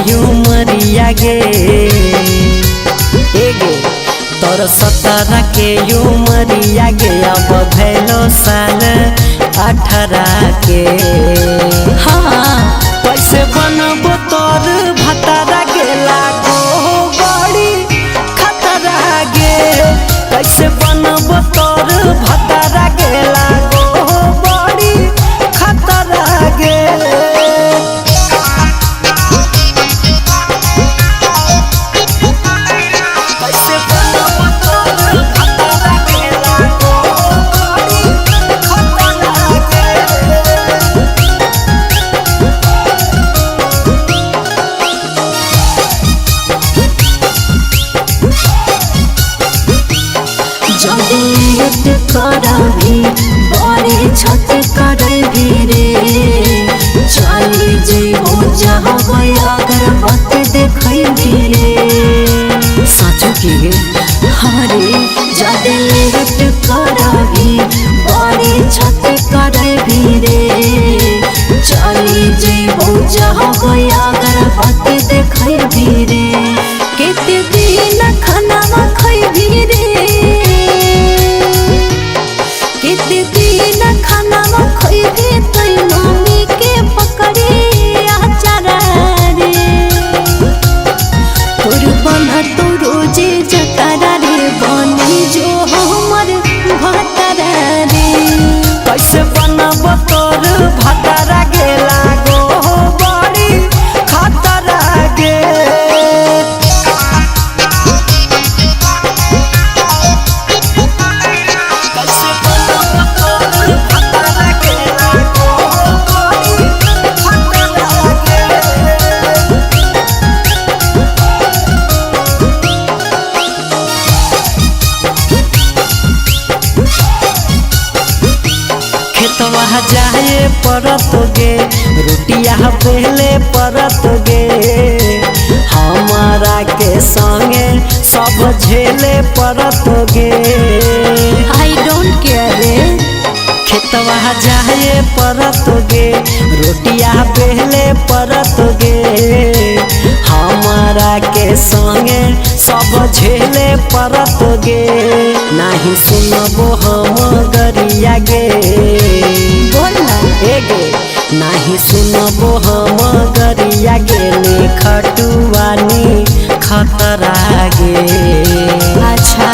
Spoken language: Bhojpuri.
उमरिया गे तोर 17 के उमरिया गे अब भैलो साल 18 के। हाँ कैसे बनबो तोर भतारा गे लागो बड़ी खतरा गे कैसे बनबो तोर भतारा गे लागो बड़ी खतरा गे। करभी बड़े छत करभी रे चली जेबो जहाँ अगर बात देखबी रे साचो की हरे जदे लेट करभी बड़े छत करभी रे चली जेबो जहाँ अगर बात देखबी रे केते दिन खाना खैबी रे केते दिन खाना खैबी तै मम्मी के पकड़े आचारा रे तोर बना तो रोजे जतारा रे बनी जो हमर भतारा रे कैसे बनब तोर भतारा गे लागो बड़ी खतरा गे। खेतवा जाए परत गे रोटिया पहले परत गे हमारा के संगे सब झेले परत गे। आई डोंट केयर रे खेतवा जाए परत गे रोटिया पहले परत गे हमारा के संगे सब झेले परत गे नहीं सुनबो हम गरिया गे बोला गे नहीं सुनबो हम गरिया गे ने खटुआनी खतरा गे। अच्छा